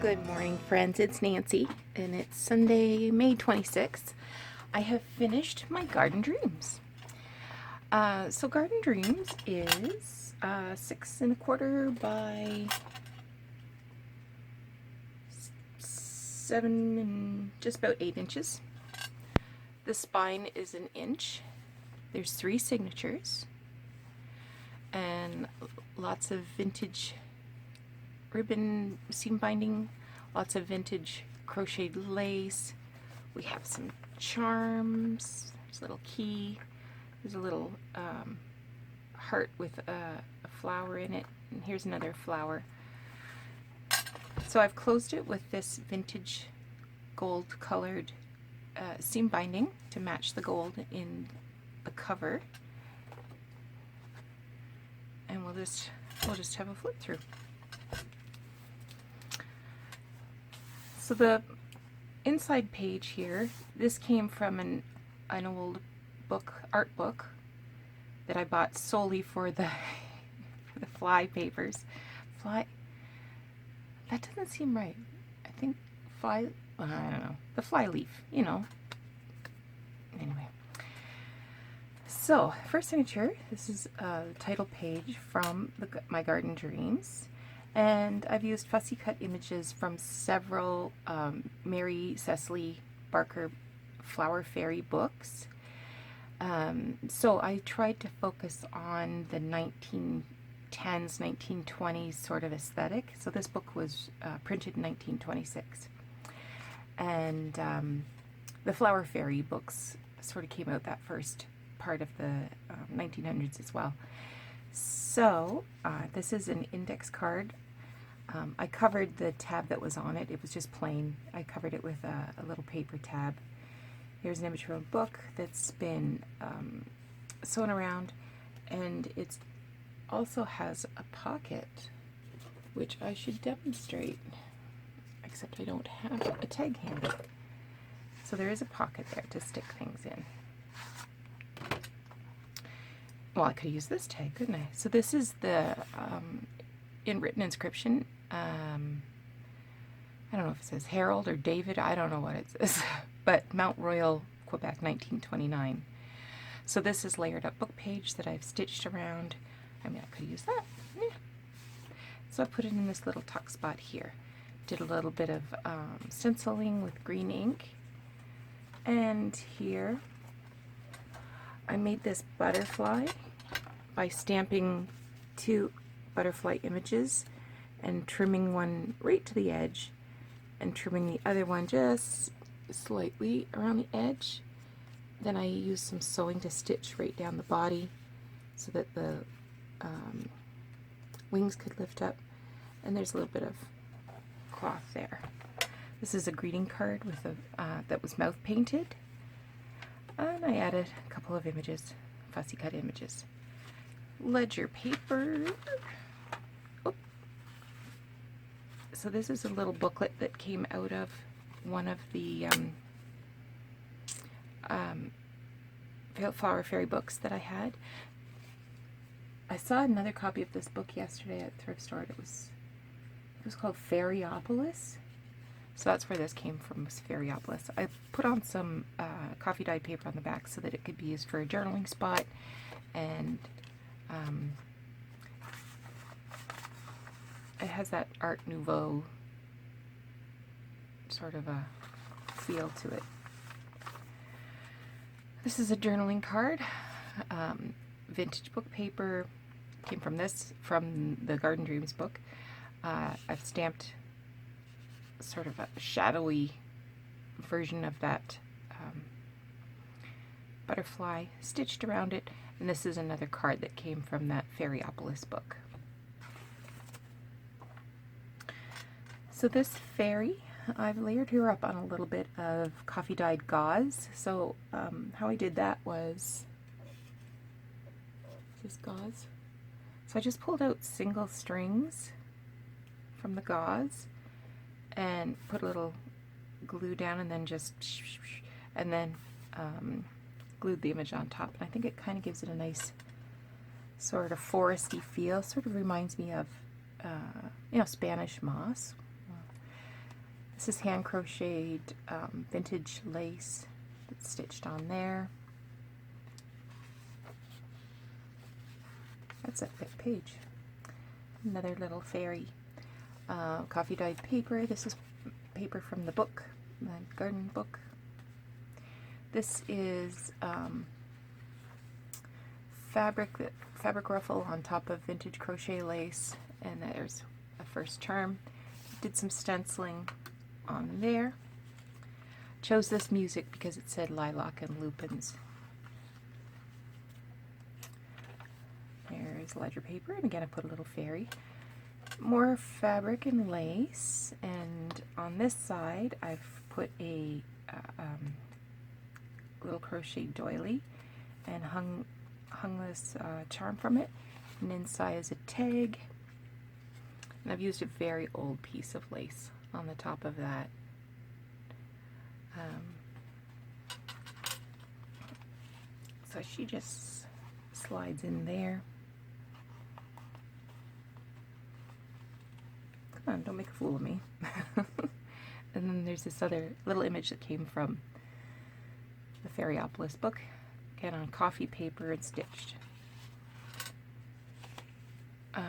Good morning, friends. It's Nancy, and it's Sunday, May 26th. I have finished my Garden Dreams. So Garden Dreams is 6 1/4 by 7 and just about 8 inches. The spine is 1 inch. There's 3 signatures and lots of vintage ribbon seam binding, lots of vintage crocheted lace. We have some charms. There's a little key. There's a little heart with a flower in it, and here's another flower. So I've closed it with this vintage gold colored seam binding to match the gold in the cover, and we'll just have a flip through. So the inside page here, this came from an old art book that I bought solely for the fly papers. That doesn't seem right. I think I don't know, the fly leaf, you know. Anyway, so first signature, this is a title page from my Garden Dreams. And I've used fussy cut images from several Mary Cecily Barker Flower Fairy books. So I tried to focus on the 1910s, 1920s sort of aesthetic. So this book was printed in 1926. And the Flower Fairy books sort of came out that first part of the 1900s as well. So this is an index card. I covered the tab that was on it. It was just plain. I covered it with a little paper tab. Here's an image from a book that's been sewn around, and it also has a pocket, which I should demonstrate, except I don't have a tag handy. So there is a pocket there to stick things in. Well, I could use this tag, couldn't I? So this is the written inscription. I don't know if it says Harold or David. I don't know what it says. But Mount Royal, Quebec, 1929. So this is layered up book page that I've stitched around. I mean, I could use that. Yeah. So I put it in this little tuck spot here. Did a little bit of stenciling with green ink. And here I made this butterfly by stamping 2 butterfly images and trimming one right to the edge and trimming the other one just slightly around the edge. Then I used some sewing to stitch right down the body so that the wings could lift up, and there's a little bit of cloth there. This is a greeting card with that was mouth painted, and I added a couple of images, fussy cut images. Ledger paper. Oh. So this is a little booklet that came out of one of the Flower Fairy books that I had. I saw another copy of this book yesterday at the thrift store. It was called Fairyopolis. So that's where this came from, was Fairyopolis. I put on some coffee dyed paper on the back so that it could be used for a journaling spot, and it has that Art Nouveau sort of a feel to it. This is a journaling card, vintage book paper. Came from the Garden Dreams book. I've stamped sort of a shadowy version of that butterfly stitched around it, and this is another card that came from that Fairyopolis book. So this fairy, I've layered her up on a little bit of coffee dyed gauze. So how I did that was, is this gauze? So I just pulled out single strings from the gauze and put a little glue down, and then glued the image on top. And I think it kind of gives it a nice sort of foresty feel. Sort of reminds me of Spanish moss. This is hand crocheted vintage lace that's stitched on there. That's a thick page. Another little fairy. Coffee dyed paper. This is paper from the book, the garden book. This is fabric ruffle on top of vintage crochet lace, and there's a first charm. Did some stenciling on there. Chose this music because it said lilac and lupins. There's ledger paper, and again I put a little fairy. More fabric and lace, and on this side I've put a little crochet doily and hung this charm from it, and inside is a tag, and I've used a very old piece of lace on the top of that. So she just slides in there. Come on, don't make a fool of me. And then there's this other little image that came from the Fairypolis book, again on coffee paper and stitched. Coffee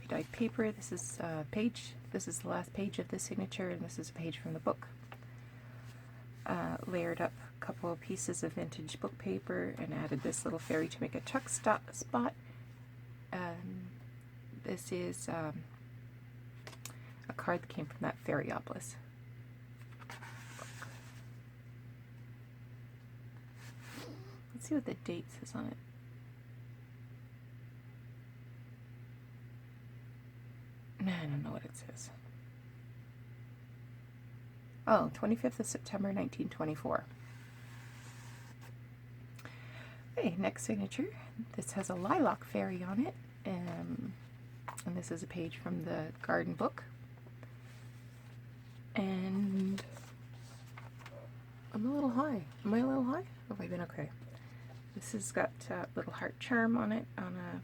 dyed paper. This is a page. This is the last page of the signature, and this is a page from the book. Layered up a couple of pieces of vintage book paper and added this little fairy to make a tuck spot. This is a card that came from that Fairypolis book. Let's see what the date says on it. No, I don't know what it says. Oh, 25th of September, 1924. Okay, next signature. This has a lilac fairy on it. And this is a page from the garden book. And I'm a little high. Am I a little high? Or have I been okay? This has got a little heart charm on it, on a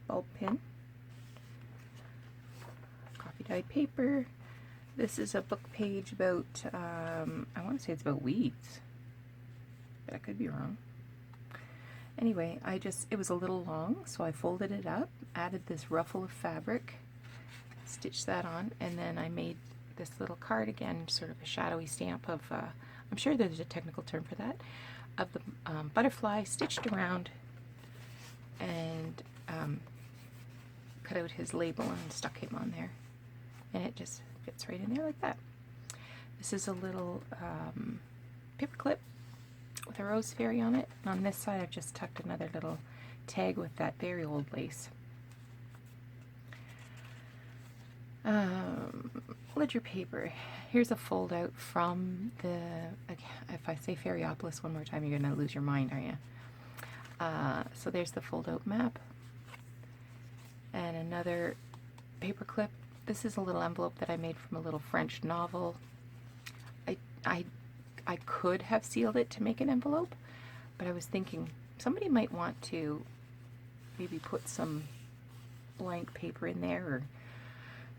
bulb pin. Coffee dyed paper. This is a book page about, I want to say it's about weeds, but I could be wrong. Anyway, it was a little long, so I folded it up, added this ruffle of fabric, stitched that on, and then I made this little card again, sort of a shadowy stamp of, I'm sure there's a technical term for that, of the butterfly stitched around, and cut out his label and stuck him on there, and it just fits right in there like that. This is a little paper clip with a rose fairy on it, and on this side I've just tucked another little tag with that very old lace. Ledger paper. Here's a fold out from the, if I say Fairypolis one more time you're gonna lose your mind, aren't you? So there's the fold out map, and another paper clip. This is a little envelope that I made from a little French novel. I could have sealed it to make an envelope, but I was thinking somebody might want to maybe put some blank paper in there or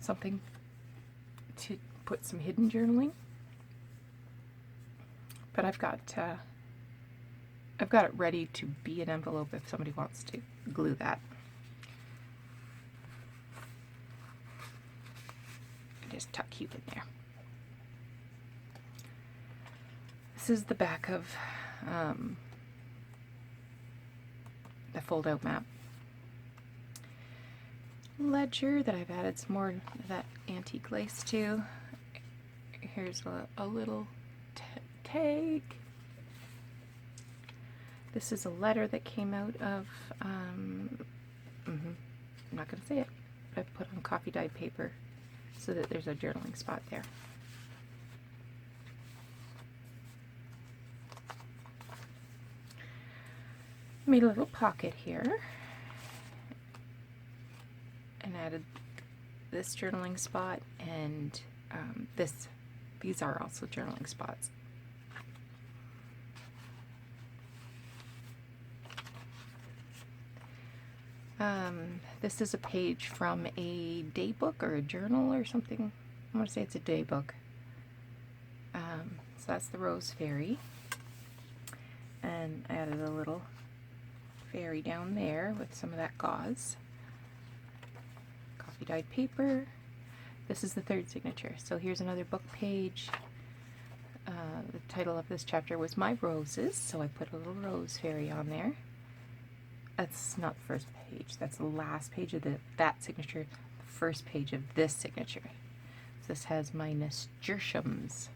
something to put some hidden journaling. But I've got it ready to be an envelope if somebody wants to glue that. Just tuck you in there. This is the back of the fold-out map. Ledger that I've added some more of that antique lace to. Here's a little tag. This is a letter that came out of, I'm not going to say it, but I put on coffee dyed paper so that there's a journaling spot there. Made a little pocket here and added this journaling spot, and these are also journaling spots. This is a page from a day book or a journal or something. I want to say it's a day book. So that's the Rose Fairy. And I added a little fairy down there with some of that gauze. Coffee dyed paper. This is the third signature. So here's another book page. The title of this chapter was My Roses, so I put a little rose fairy on there. That's not the first page, that's the last page of that signature, the first page of this signature. So this has my nasturtiums.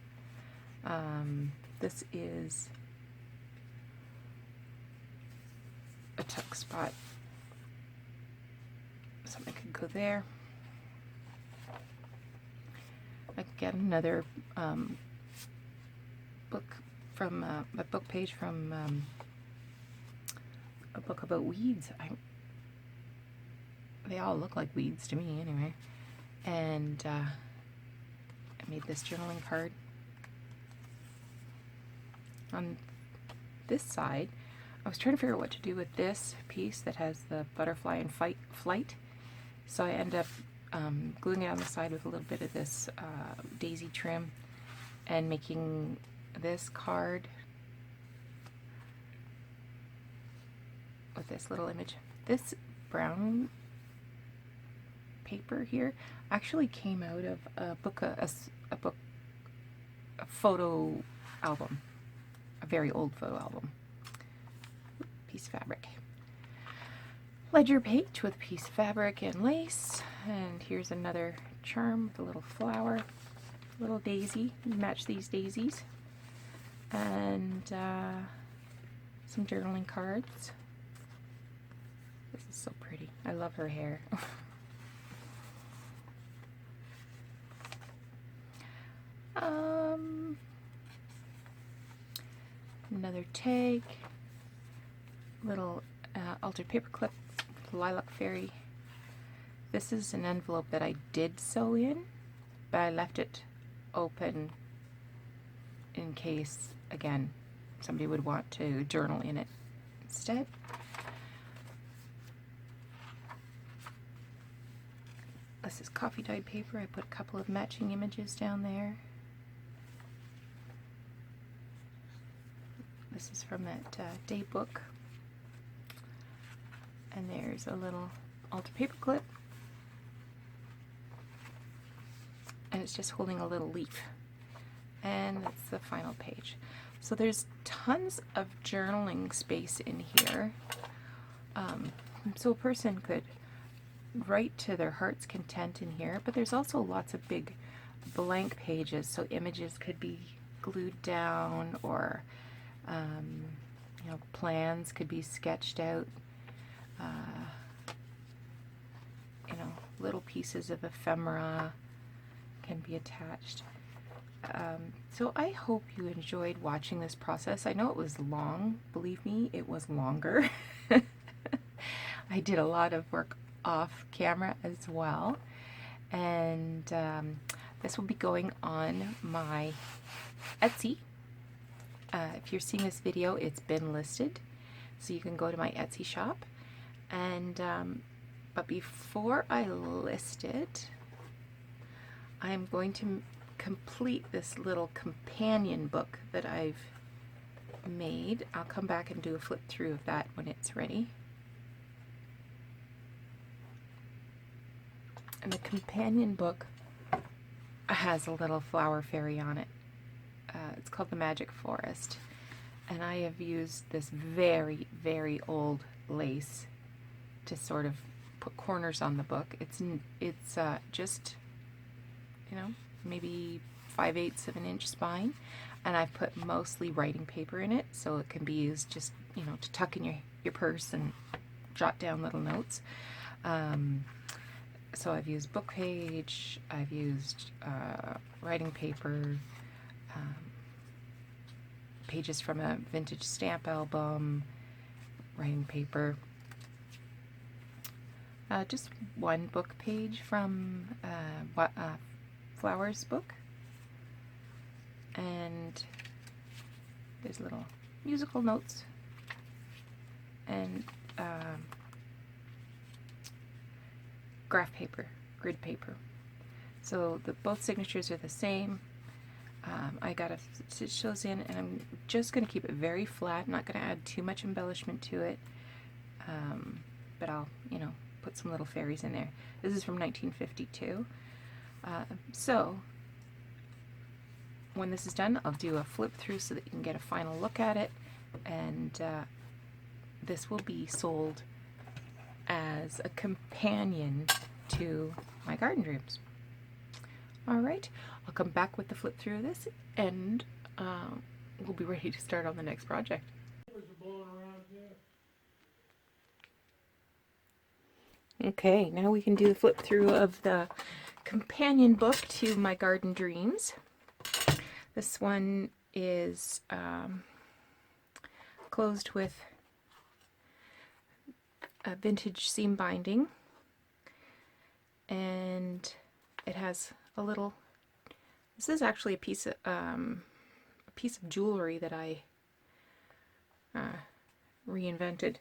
This is a tuck spot. Something could go there. Again, another book from a book page from a book about weeds. They all look like weeds to me anyway. And I made this journaling card. On this side, I was trying to figure out what to do with this piece that has the butterfly and flight. So I ended up gluing it on the side with a little bit of this daisy trim and making this card with this little image. This brown paper here actually came out of a photo album, a very old photo album. Piece of fabric. Ledger page with a piece of fabric and lace, and here's another charm with a little flower, little daisy. You match these daisies, and some journaling cards. This is so pretty. I love her hair. Another tag, little altered paper clip, lilac fairy. This is an envelope that I did sew in, but I left it open in case, again, somebody would want to journal in it instead. This is coffee dyed paper. I put a couple of matching images down there. This is from that day book. And there's a little altered paper clip. And it's just holding a little leaf. And that's the final page. So there's tons of journaling space in here. So a person could write to their heart's content in here, but there's also lots of big blank pages, so images could be glued down, or you know, plans could be sketched out. You know, little pieces of ephemera can be attached. So I hope you enjoyed watching this process. I know it was long. Believe me, it was longer. I did a lot of work off camera as well, and this will be going on my Etsy. If you're seeing this video, it's been listed, so you can go to my Etsy shop. And but before I list it, I'm going to complete this little companion book that I've made. I'll come back and do a flip through of that when it's ready. And the companion book has a little flower fairy on it. It's called The Magic Forest. And I have used this very, very old lace to sort of put corners on the book. It's just, you know, maybe 5/8 of an inch spine. And I've put mostly writing paper in it, so it can be used just, you know, to tuck in your purse and jot down little notes. So I've used book page, I've used writing paper, pages from a vintage stamp album, writing paper, just one book page from Flowers book, and there's little musical notes, and graph paper, grid paper. So both signatures are the same. I got to stitch those in, and I'm just going to keep it very flat. I'm not going to add too much embellishment to it, but I'll, put some little fairies in there. This is from 1952. So when this is done, I'll do a flip through so that you can get a final look at it, and this will be sold as a companion to my garden dreams. Alright, I'll come back with the flip through of this, and we'll be ready to start on the next project. Okay, now we can do the flip through of the companion book to my garden dreams. This one is closed with a vintage seam binding, and it has a little, this is actually a piece of jewelry that I reinvented.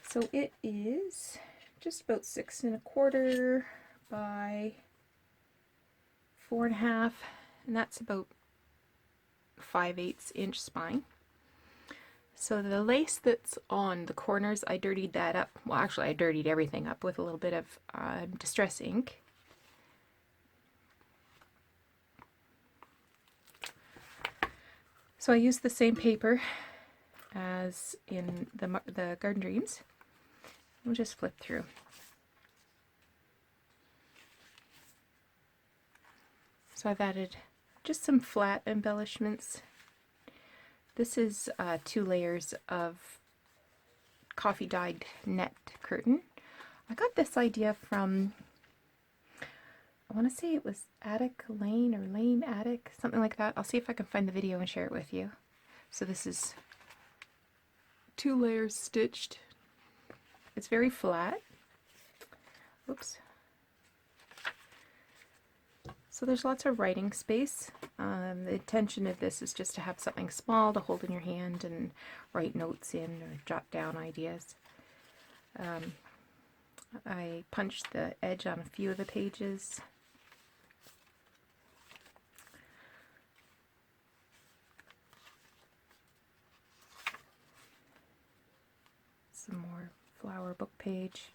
So it is just about 6 1/4 by 4 1/2, and that's about 5/8 inch spine. So the lace that's on the corners, I dirtied that up. Well, actually I dirtied everything up with a little bit of distress ink. So I used the same paper as in the Garden Dreams. We'll just flip through. So I've added just some flat embellishments. This is 2 layers of coffee dyed net curtain. I got this idea from, I want to say it was Attic Lane or Lane Attic, something like that. I'll see if I can find the video and share it with you. So this is 2 layers stitched. It's very flat. Oops. So there's lots of writing space. The intention of this is just to have something small to hold in your hand and write notes in or jot down ideas. I punched the edge on a few of the pages. Some more flower book page.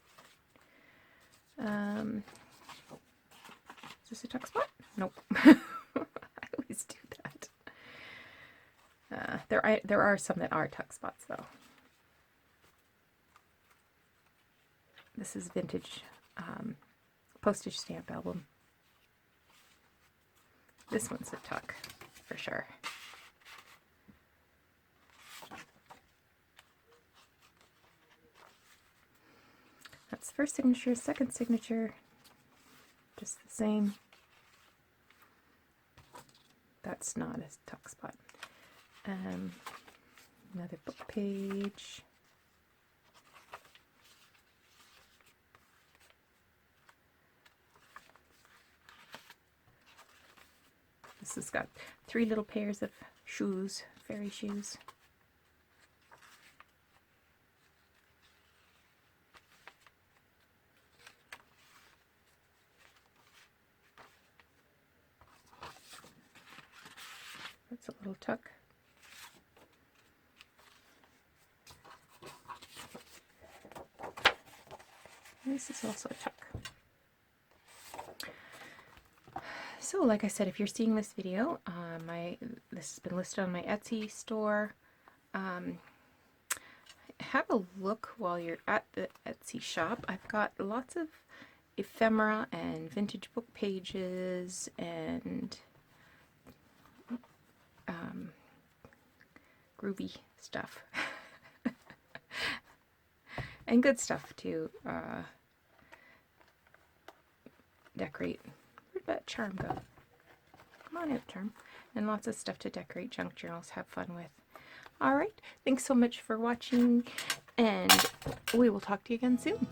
Is this a tuck spot? Nope. I always do that. There are some that are tuck spots though. This is vintage postage stamp album. This one's a tuck for sure. That's the first signature, second signature, just the same. That's not a tuck spot. Another book page. This has got 3 little pairs of shoes, fairy shoes. That's a little tuck. And this is also a tuck. So like I said, if you're seeing this video, this has been listed on my Etsy store. Have a look while you're at the Etsy shop. I've got lots of ephemera and vintage book pages and groovy stuff. And good stuff to decorate. Where'd that charm go? Come on out, charm. And lots of stuff to decorate junk journals, have fun with. Alright, thanks so much for watching, and we will talk to you again soon.